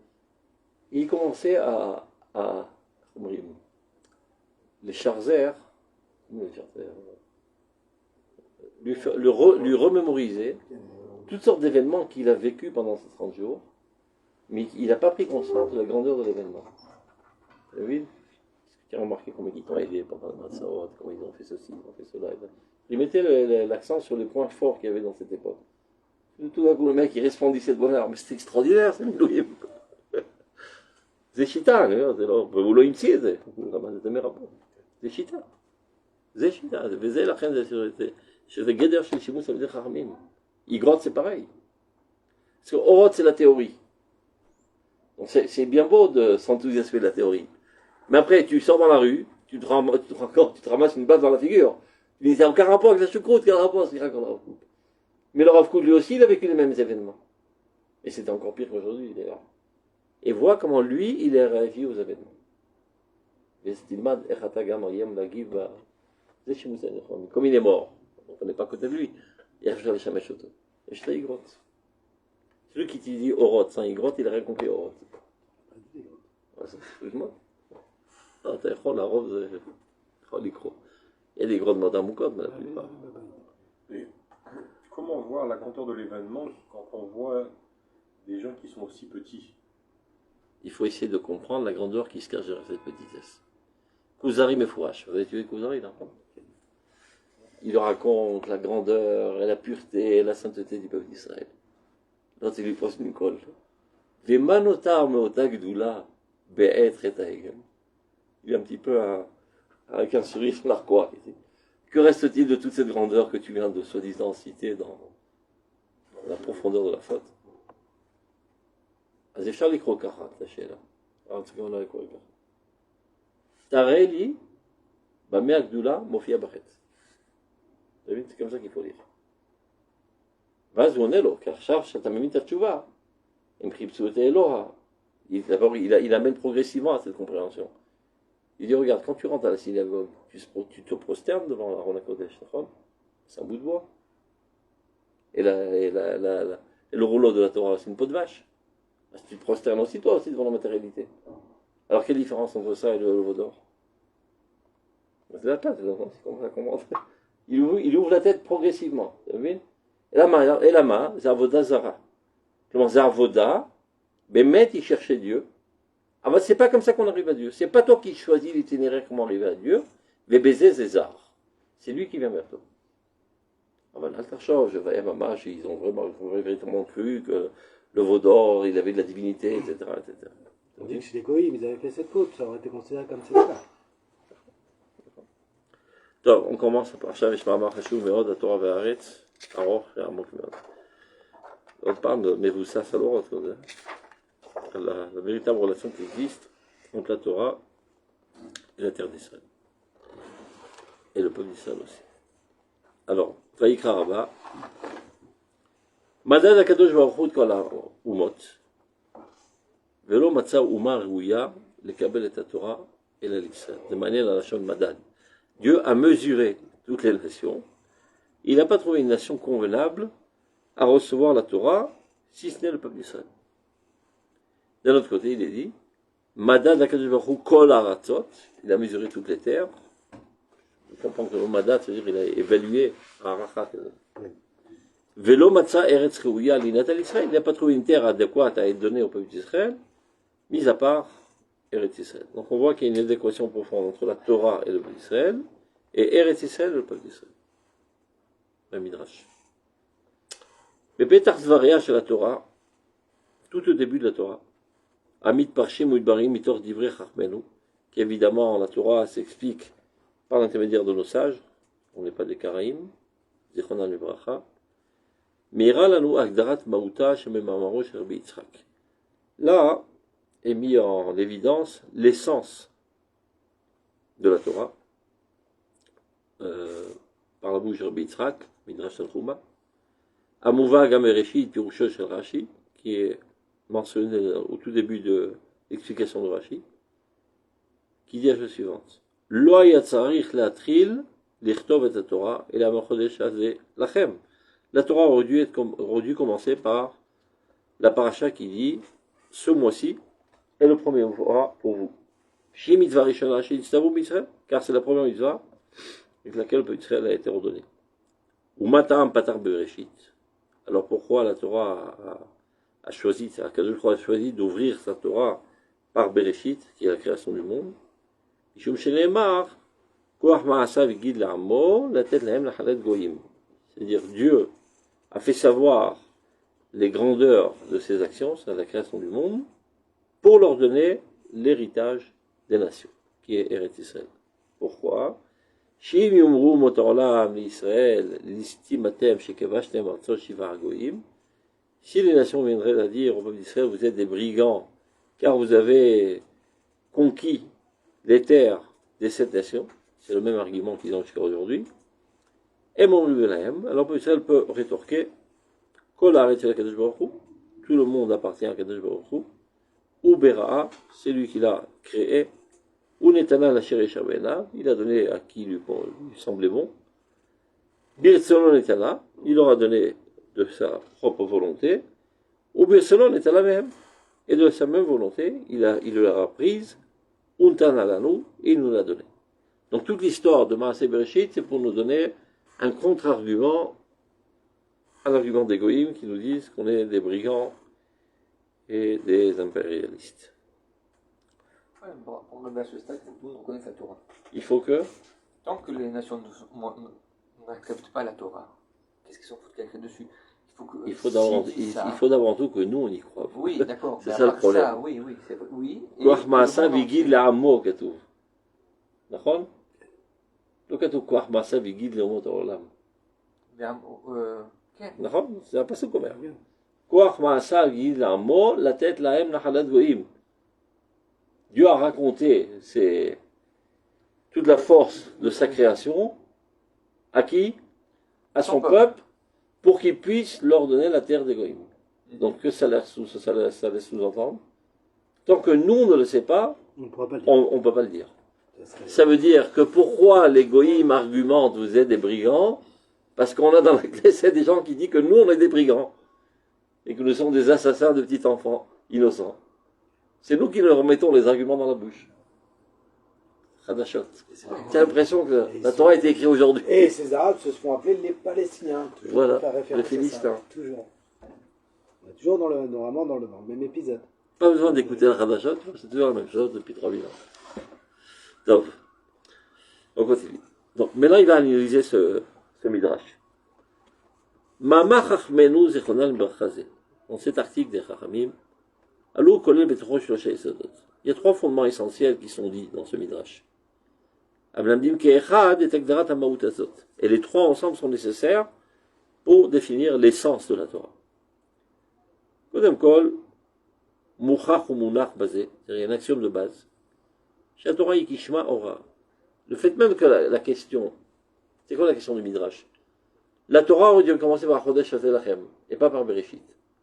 B: Et il commençait comment dire, les Charzer, lui remémoriser toutes sortes d'événements qu'il a vécu pendant ces 30 jours, mais il n'a pas pris conscience de la grandeur de l'événement. Vous avez vu? Tu as remarqué comment ils t'ont aidé pendant le Matzahot, comment ils ont fait ceci, ils ont fait cela. Il mettait l'accent sur les points forts qu'il y avait dans cette époque. Tout d'un coup, le mec, il resplendissait de bonheur. Mais c'est extraordinaire, c'est Milouim. C'est Chita, vous l'avez ici, c'est Chita. C'est Chita. C'est la reine de la sécurité. Je vais guider chez Shimon, ça veut dire Charmim. Igrot, c'est pareil. Parce que Orot, c'est la théorie. Donc c'est bien beau de s'enthousiasmer de la théorie. Mais après, tu sors dans la rue, tu te ramasses une balle dans la figure. Tu dis, ça n'a aucun rapport avec la choucroute, quel rapport, c'est rien qu'on a. Mais le Rav Kook, lui aussi, il a vécu les mêmes événements. Et c'était encore pire qu'aujourd'hui, d'ailleurs. Et vois comment lui, il a réagi aux événements. Comme il est mort, on n'est pas à côté de lui. Il a fait le Shamash Oto. Et je t'ai Igrot. Celui qui te dit Orot sans Igrot, il a rien compris Orot. Excuse-moi. La rose, il y a des gros de Madame Moukot, mais la plupart.
C: Et comment voir la grandeur de l'événement quand on voit des gens qui sont aussi petits?
B: Il faut essayer de comprendre la grandeur qui se cache derrière cette petitesse. Kuzari Mefouach, vous avez tué Kuzari là? Il raconte la grandeur et la pureté et la sainteté du peuple d'Israël. Quand il lui pose une colle. Vemanotar meota gdoula be'et retaegem. Il est un petit peu avec un sourire narquois. Que reste-t-il de toute cette grandeur que tu viens de soi-disant citer dans la profondeur de la faute? אז אפשר לקרוא ככה את השאלה. אבל צריכים אולי לקרוא ככה. תראה לי במה הגדולה מופיע בחץ. אתה מבין? זה comme ça qu'il faut lire. ואז הוא עונה לו, כי עכשיו שאתה מבין את התשובה, הם חיפשו את אלוה. D'abord, il amène progressivement à cette compréhension. Il dit, regarde, quand tu rentres à la synagogue, tu te prosternes devant Aaron HaKodesh, c'est un bout de bois. Et le rouleau de la Torah, c'est une peau de vache. Tu te prosternes aussi, toi aussi, devant la matérialité. Alors, quelle différence entre ça et le veau d'or? C'est la tête, c'est comme ça qu'on comprend. Il ouvre la tête progressivement. Vous avez vu? Et la main, c'est Avoda Zara. Comment c'est Avoda? Bémet, il cherchait Dieu. Ah ben, c'est pas comme ça qu'on arrive à Dieu. C'est pas toi qui choisis l'itinéraire comment arriver à Dieu. Les baisers Zézar. C'est lui qui vient vers toi. Ah ben, l'Altarchov, ils ont véritablement cru que le veau d'or, il avait de la divinité, etc. etc.
A: On dit que chez les Goïms, ils avaient fait cette faute, ça aurait été considéré comme c'est ça.
B: Donc, on commence par Shavish Ma'amar Hashou Meod, Torah Ve'aretz, Aroch et Amok Meod. On parle de Mevoussa Salorot, la véritable relation qui existe entre la Torah et la terre d'Israël. Et le peuple d'Israël aussi. Alors, Vayikra Rabba, Madad HaKadosh Baruch Hu Kol HaUmot, Velo Matza Uma Ruya, Lekabel et Torah et la l'Israël. De manière à la nation de Madad. Dieu a mesuré toutes les nations. Il n'a pas trouvé une nation convenable à recevoir la Torah, si ce n'est le peuple d'Israël. D'un autre côté, il est dit, Madad HaKadosh Baruch Hu Kol Haratzot, il a mesuré toutes les terres. Je comprends que le Madad, c'est-à-dire qu'il a évalué Arachat. Velo Matza Eretz Reuya Linat al-Israël, il n'a pas trouvé une terre adéquate à être donnée au peuple d'Israël, mis à part Eretz Israël. Donc on voit qu'il y a une adéquation profonde entre la Torah et le peuple d'Israël, et Eretz Israël et le peuple d'Israël. Le Midrash. Mais Petach Zvaria chez la Torah, tout au début de la Torah, Amit Parshim Udbarim Mitor Divrei Chachmenu, qui évidemment la Torah s'explique par l'intermédiaire de nos sages, on n'est pas des Karaïm, Zichronan Libracha, Meira Lanu Agdarat Mauta Shememamaro Sherbi Yitzhak. Là, est mis en évidence l'essence de la Torah par la bouche de Rabbi Yitzhak, Midrash Tanchuma, Amouva Gamereshit Pirusho Shel Rashi, qui est mentionné au tout début de l'explication de Rashi, qui dit la chose suivante. Lo haya tzarich latril lichtov et Torah et la machodesh hazeh lachem. La Torah aurait dû commencer par la paracha qui dit ce mois-ci est le premier mois pour vous. Shi mitzvah rishona she'itztavu b'Israël, car c'est la première mitzvah avec laquelle le peuple d'Israël a été ordonné. Ou matam patar bereshit. Alors pourquoi la Torah a choisi, c'est-à-dire qu'Akadosh a choisi d'ouvrir sa Torah par Bereshit, qui est la création du monde. Mishum sheneemar koach ma'asa v'gid la'amo latet lahem lachalet goyim. C'est-à-dire Dieu a fait savoir les grandeurs de ses actions, c'est la création du monde, pour leur donner l'héritage des nations, qui est Eretz Israël. Pourquoi? Shim yumru motorlam l'Israël listimatem shekevashtem artzot shiva goyim. Si les nations viendraient à dire au peuple d'Israël, vous êtes des brigands, car vous avez conquis les terres des 7 nations, c'est le même argument qu'ils ont jusqu'à aujourd'hui, et mon alors le peuple d'Israël peut rétorquer, Kol haaretz shel HaKadosh Baruch Hu, tout le monde appartient à Kadosh Baruch Hu, ou Bera'a, c'est lui qui l'a créé, ou Netana l'Asher Yeshavena, il a donné à qui lui semblait bon, Birtzono Netana, il leur a donné de sa propre volonté, ou Birtzono Netana même, et de sa même volonté, il leur a prise, Untan Alanu, et il nous l'a donné. Donc toute l'histoire de Maaseh Bereshit, c'est pour nous donner un contre-argument à l'argument des Goïms qui nous disent qu'on est des brigands et des impérialistes.
D: Ouais, pour arriver à ce stade, il faut que nous reconnaissons la Torah.
B: Il faut que...
D: Tant que les nations n'acceptent pas la Torah, qu'est-ce qu'ils s'en foutent qu'elle crée dessus?
B: Il faut d'abord tout que nous on y croit.
D: Oui, d'accord.
B: C'est ça le problème.
D: Ça, oui, c'est vrai. Oui.
B: Koach ma'asa v'gid la'amo katuv. D'accord? לא כתוב כוח מעשה והגיד לאומות העולם. נכון? זה הפסוק אומר. כוח מעשה והגיד לעמו לתת להם נחלת גויים. Dieu a raconté toute la force de sa création à qui? À son peuple, pour qu'il puisse leur donner la terre des goïms. Donc que ça laisse sous-entendre. Tant que nous ne le sait pas, on ne peut pas le dire. Ça veut dire que pourquoi les goïms argumentent vous êtes des brigands? Parce qu'on a dans la Knesset des gens qui disent que nous on est des brigands et que nous sommes des assassins de petits enfants innocents. C'est nous qui leur mettons les arguments dans la bouche. Hadashot. Tu as l'impression que la Torah a été écrite aujourd'hui.
A: Et ces Arabes se font appeler les Palestiniens.
B: Voilà, les Philistins.
A: Toujours. On est toujours normalement dans le même épisode.
B: Pas besoin d'écouter le Hadashot, c'est toujours la même chose depuis 3000 ans. Donc, on continue. Donc, maintenant, il va analyser ce Midrash. Mama Chachmenu Zechonal Berchazé. Dans cet article des Chachamim, Alou Kolel Betroch Shlosheh Yesodot. Il y a 3 fondements essentiels qui sont dits dans ce Midrash. Ablamdim Ke'echad et Agdarat HaMaut Azot. Et les 3 ensemble sont nécessaires pour définir l'essence de la Torah. Kodem Kol, Mouchach ou Mounach Bazé, c'est-à-dire un axiome de base. Chez la Torah Yikishma Ora. Le fait même que la question, c'est quoi la question du Midrash? La Torah aurait dû commencer par Chodesh Hazeh Lachem, et pas par Bereshit.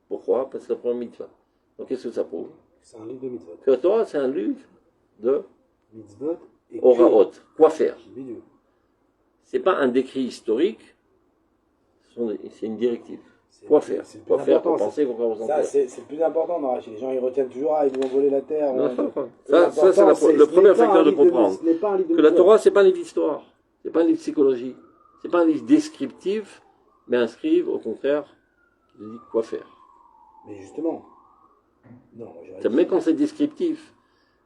B: Pourquoi? Parce que c'est la première mitzvah. Donc qu'est-ce que ça prouve?
A: C'est un livre de mitzvot.
B: Que la Torah, c'est un livre de
A: mitzvot et
B: Oraot. Quoi faire? C'est pas un décrit historique, c'est une directive. Quoi faire? Quoi faire pour penser qu'on commence en faire?
A: C'est le plus important dans Rachid. Les gens ils retiennent toujours, ils vont voler la terre.
B: Ça c'est le premier facteur de comprendre. Que la Torah, c'est pas un livre d'histoire, c'est pas un livre de psychologie, c'est pas un livre descriptif, mais inscrive au contraire, il dit quoi faire.
A: Mais justement, non.
B: Mais quand c'est descriptif,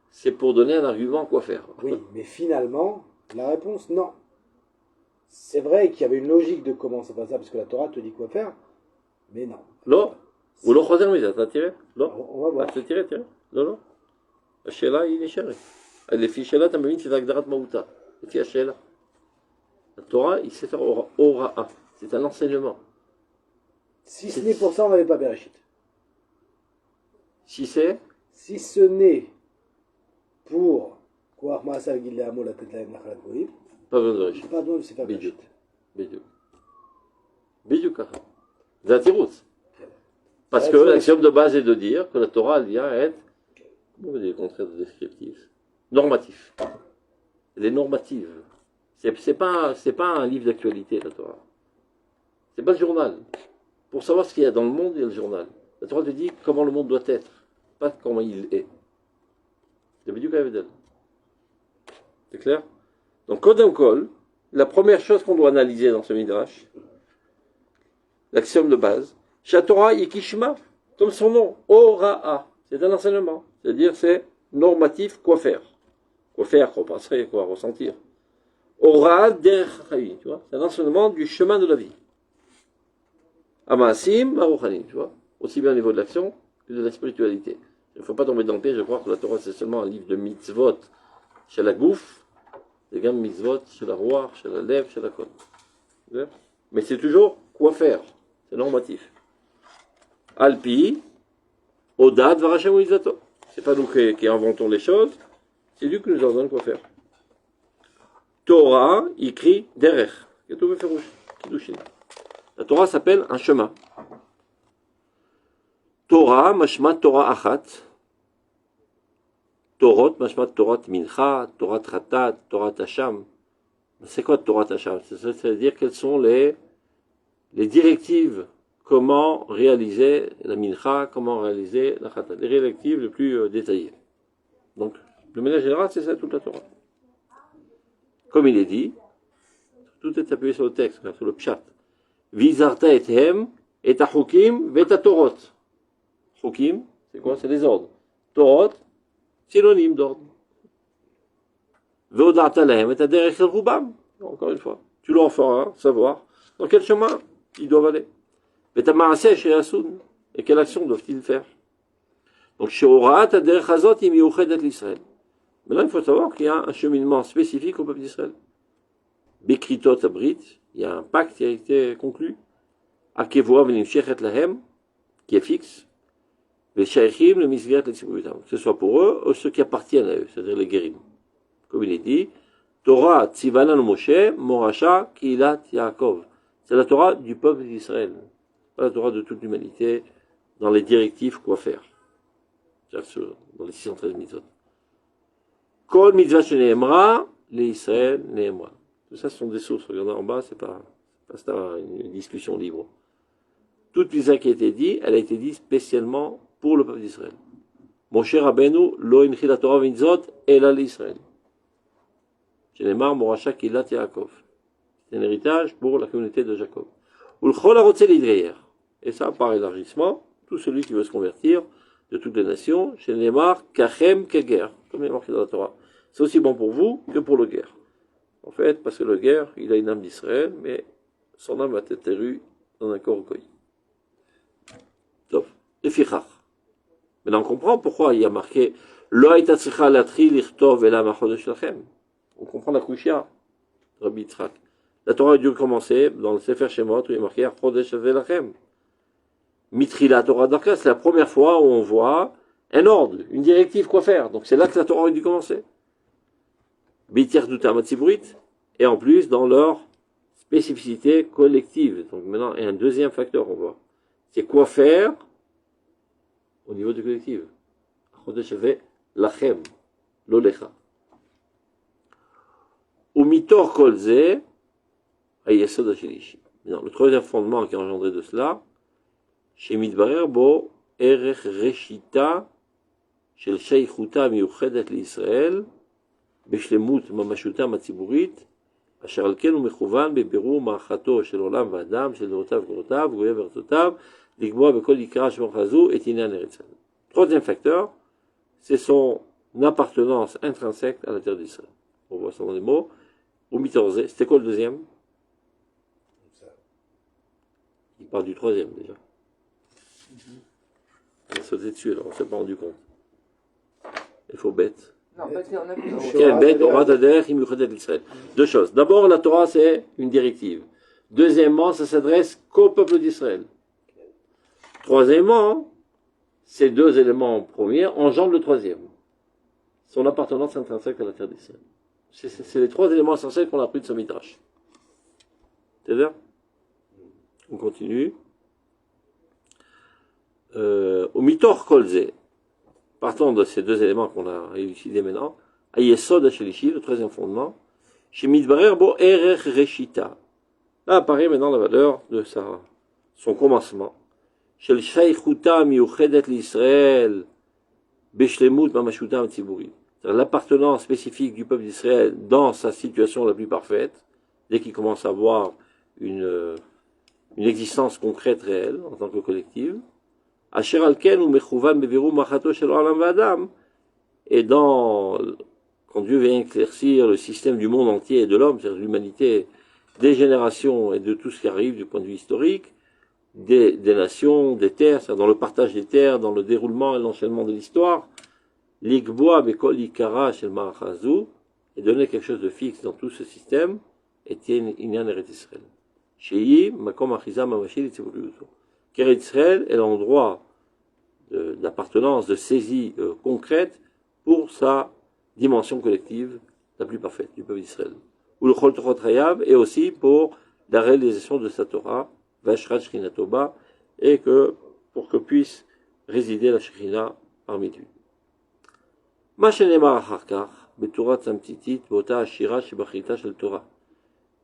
B: c'est pour donner un argument quoi faire.
A: Oui, mais finalement, la réponse, non. C'est vrai qu'il y avait une logique de comment ça passe ça, parce que la Torah te dit quoi faire, mais non.
B: Non. Ou le choisir, mais t'as tiré? Non.
A: On va voir.
B: T'as tiré. Non. Sheila, il est chéri. Les filles Sheila, t'as mis, c'est Agdarat Maouta. Les filles Sheila. La Torah, il sait faire Ora'a. C'est un enseignement.
A: Si ce n'est pour ça, on n'avait pas Bereshit.
B: Si c'est
A: si ce n'est pour Kouach Maasal Gilles Amo la tête la Nachal Goïm,
B: pas besoin de Réchit.
A: pas besoin de Sefer
B: בדיוק.
A: Bereshit.
B: בדיוק. בדיוק ככה. זה התירוץ. Parce
A: Ouais,
B: que
A: c'est-
B: l'axiome de base est de dire que la Torah elle vient être, comment on dit le contraire de descriptif, normatif. Elle est normative. C'est pas un livre d'actualité, la Torah. C'est pas le journal. Pour savoir ce qu'il y a dans le monde, il y a le journal. La Torah te dit comment le monde doit être, pas comment il est. C'est bdiuk ההבדל. C'est clair? Donc, Kodem Kol, la première chose qu'on doit analyser dans ce Midrash, l'axiome de base, Shatorah Yikishma, comme son nom, Ora'a, c'est un enseignement. C'est-à-dire, c'est normatif, quoi faire. Quoi faire, quoi penser, quoi ressentir. Ora'a der Chayi, tu vois, c'est un enseignement du chemin de la vie. Amasim, Aruchani, tu vois, aussi bien au niveau de l'action que de la spiritualité. Il ne faut pas tomber dans le piège de croire que la Torah c'est seulement un livre de mitzvot chez la gouffe, des gammes mitzvot chez la roi, chez la lèvre, chez la côte. Mais c'est toujours quoi faire, c'est normatif. Alpi, Odad, Varachem Uizato. C'est pas nous qui inventons les choses, c'est Dieu qui nous ordonne quoi faire. Torah, écrit derech, Ketuv Ferouch, Kiddushin. La Torah s'appelle un chemin. Torah, mashmat Torah achat. Torot, mashmat Torah mincha, Torah ratat, Torah tasham. C'est quoi Torah tasham? C'est-à-dire quelles sont les directives, comment réaliser la mincha, comment réaliser la ratat. Les directives les plus détaillées. Donc, de manière générale, c'est ça toute la Torah. Comme il est dit, tout est appuyé sur le texte, sur le pshat. Vizarta ethem, et achukim, vet torot. Chukim, c'est quoi? C'est les ordres. Torot, synonyme d'ordre. Veodarta lahem, et aderech el rubam. Encore une fois. Tu leur feras savoir dans quel chemin ils doivent aller. Vet maaseh sheyasun. Et quelle action doivent-ils faire? Donc, sheorat aderech hazot im yuchedet l'Israël. Maintenant, il faut savoir qu'il y a un cheminement spécifique au peuple d'Israël. Bekritot abrit, il y a un pacte qui a été conclu. Akevoa venim shechet lahem, qui est fixe. Les shaykhim, le misgat, les tziburitam. Que ce soit pour eux ou ceux qui appartiennent à eux, c'est-à-dire les guérim. Comme il est dit, Torah tzivanan Moshe, Morasha, Kilat Yaakov. C'est la Torah du peuple d'Israël. Pas la Torah de toute l'humanité, dans les directives quoi faire. C'est-à-dire dans les 613 mitzvot. Kol mitzvah sheneemra, les Israël neemra. Tout ça, ce sont des sources. Regardez en bas, c'est pas une discussion libre. Toute mitzvah qui a été dit, elle a été dit spécialement pour le peuple d'Israël. Moshe Rabbeinu, lo inchi la Torah mitzvot, ela l'Israël. Shenemar, Morasha, Kilat Yaakov. C'est un héritage pour la communauté de Jacob. Ulchol harotze l'idreyer. Et ça, par élargissement, tout celui qui veut se convertir de toutes les nations, Shenemar, Kachem, Keger. Comme il est marqué dans la Torah. C'est aussi bon pour vous que pour le guerre. En fait, parce que le guerre, il a une âme d'Israël, mais son âme va être érue dans un corps recueilli. Top. Le fichach. Maintenant, on comprend pourquoi il y a marqué Lo haïta tzricha latri lichtov ela machodesh lachem. On comprend la kushia, Rabbi Yitzhak. La Torah a dû commencer dans le Sefer Shemot où il est marqué Chodesh lachem. Mitri la Torah d'Arka, c'est la première fois où on voit un ordre, une directive, quoi faire. Donc c'est là que la Torah a dû commencer. Bitier d'Utam Tzibrit, et en plus dans leur spécificité collective. Donc maintenant, il y a un deuxième facteur, on voit. C'est quoi faire au niveau du collectif. Chodesh lachem, lo lecha. Umitor kol ze, hayesod hashelishi. Le troisième fondement qui a engendré de cela, chez Midbarer bo erech reshita shel sheichuta miuchedet l'Israël בשלמות ממשותם הציבורית, אשר על כן הוא מכוון בבירור מערכתו של עולם ואדם, של דורותיו וגורותיו, גויה וארצותיו, לקבוע בכל יקרא שמוך זו את עניין ארץ. Troisième facteur, c'est son appartenance intrinsèque à la terre d'Israël. On voit ça dans les mots. Ou mitorze, c'était quoi le deuxième? Il parle du troisième déjà. On a sauté dessus alors, on ne s'est pas rendu compte. Il faut bête.
D: Non, on a vu.
A: Quelle bête,
B: d'Israël. Deux choses. D'abord, la Torah, c'est une directive. Deuxièmement, ça s'adresse qu'au peuple d'Israël. Troisièmement, ces deux éléments premiers engendrent le troisième. Son appartenance intrinsèque à la terre d'Israël. C'est les trois éléments essentiels qu'on a appris de ce Midrash. C'est-à-dire, on continue. Au Mitor Kolze, partant de ces deux éléments qu'on a élucidés maintenant, Ayesod Hashelishi, le troisième fondement, chez Midbarer Bo Erech Reshita. Là apparaît maintenant la valeur de son commencement. Shel Shaychuta Miuchedet l'Israël, Beshlemut Mamashutam Tziburi. C'est-à-dire l'appartenance spécifique du peuple d'Israël dans sa situation la plus parfaite, dès qu'il commence à avoir une existence concrète réelle en tant que collective. Asher alken ou mechouvan beviru machato shel olam v'adam. Et quand Dieu vient éclaircir le système du monde entier et de l'homme, c'est-à-dire de l'humanité, des générations et de tout ce qui arrive du point de vue historique, des nations, des terres, c'est-à-dire dans le partage des terres, dans le déroulement et l'enchaînement de l'histoire, l'ikboa bekol ikara shel ma'achazu, et donner quelque chose de fixe dans tout ce système, et tien inyan eret Israël. Shei makom achiza mamashi litzivuriuto. Qu'Eret Israël est l'endroit d'appartenance, de saisie concrète pour sa dimension collective la plus parfaite du peuple d'Israël. Ou le Chol Torot Hayav, et aussi pour la réalisation de sa Torah, Vashrat Shekhinah Toba, et pour que puisse résider la Shekhinah parmi lui. Ma shenemar acharkar, beturat samtitit, vota ashira shebachita shel Torah.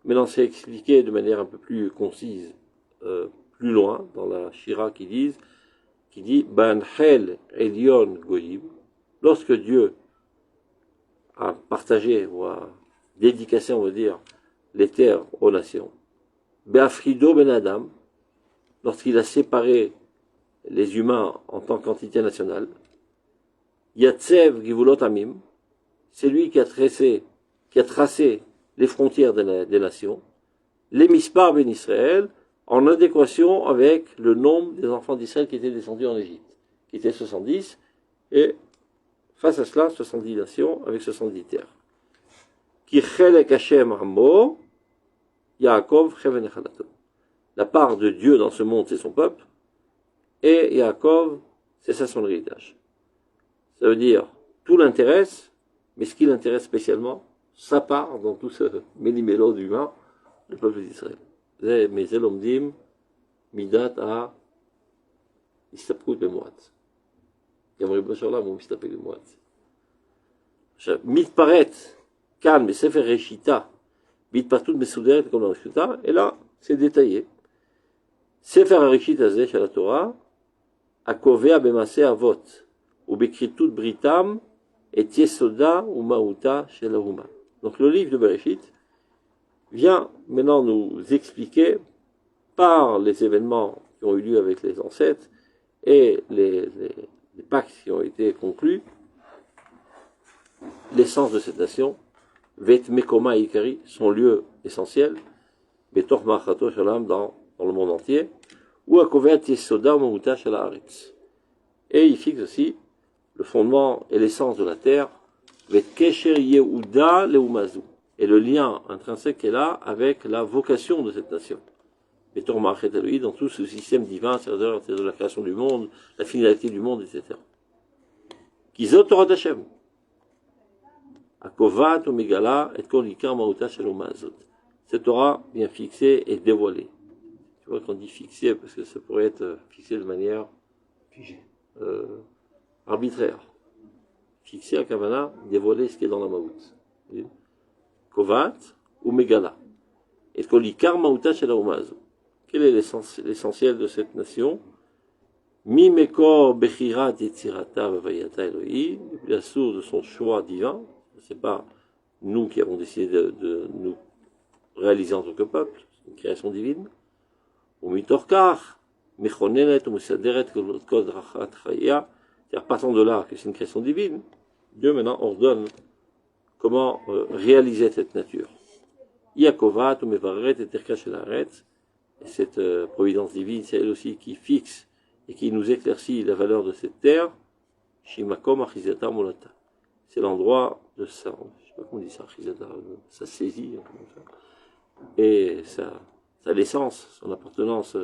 B: Maintenant, c'est expliqué de manière un peu plus concise, plus loin, dans la Shira qui dit Banchel Elion Goyim, lorsque Dieu a partagé ou a dédicacé, on va dire, les terres aux nations, Beafrido Ben Adam, lorsqu'il a séparé les humains en tant qu'entité nationale, Yatsev Givulot Amim, c'est lui qui a tracé les frontières des nations, les Mispar Ben Israël, en adéquation avec le nombre des enfants d'Israël qui étaient descendus en Égypte, qui étaient 70, et face à cela, 70 nations avec 70 terres. Ki chelek Hashem Amo, Yaakov Cheven Echadato. La part de Dieu dans ce monde, c'est son peuple, et Yaakov, c'est ça son héritage. Ça veut dire, tout l'intéresse, mais ce qui l'intéresse spécialement, sa part dans tout ce méli-mélo d'humain, le peuple d'Israël. Mais Zelomdim, Midat a Istapkut Bemoat. Yamri Basholam, on Mistapek Bemoat. Mitparet, Kan, mais Sefer Reshita, Mitpartout, Mesuderet, comme dans le Shuta, et là, c'est détaillé. Sefer Reshita, Zeh, la Torah, Akovea Bemase Avot, ou Bekritut Britam, et Yesoda, ou Maouta, chez la Huma. Donc le livre de Bereshit vient maintenant nous expliquer, par les événements qui ont eu lieu avec les ancêtres et les pactes qui ont été conclus, l'essence de cette nation, Vet Mekoma Ikari, son lieu essentiel, Betor Machato Shalam dans le monde entier, ou Akovet Yesoda Mouta Shala Haaretz. Et il fixe aussi le fondement et l'essence de la terre, Vet Kesher Yehuda Leumazu, et le lien intrinsèque est là avec la vocation de cette nation. Betor Machet Elohim, dans tout ce système divin, c'est-à-dire de la création du monde, la finalité du monde, etc. Kizot Torah Hashem. Akovat ou Megala et Kolikar Maouta Shalom Azot. Cette Torah vient fixer et dévoiler. Tu vois qu'on dit fixer parce que ça pourrait être fixé de manière arbitraire. Fixer à Kavana, dévoiler ce qui est dans la Maout. Kovat ou Megala. Et Kolikar Maouta Shalom Azot. Quel est l'essentiel de cette nation? Mi Mekor Bechirat Yetzirata Vavayata Elohi, la source de son choix divin. C'est pas nous qui avons décidé de nous réaliser en tant que peuple, c'est une création divine. Ou Mitorkar, Mechonenet, ou Musaderet, Kod Rachat Chaya, c'est-à-dire partant de là que c'est une création divine, Dieu maintenant ordonne comment réaliser cette nature. Yaakovat, ou Mevaret, et Terka Shelaret, et cette providence divine, c'est elle aussi qui fixe et qui nous éclaircit la valeur de cette terre, Shimakom Achizata Molata. C'est l'endroit de sa, je sais pas comment on dit ça, sa saisie, et sa naissance, son appartenance,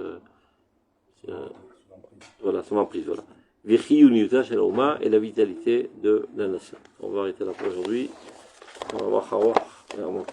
B: voilà, son emprise, voilà. Virchiyuniuta shel Oma et la vitalité de la nation. On va arrêter là pour aujourd'hui. On va voir Haroch et Armok.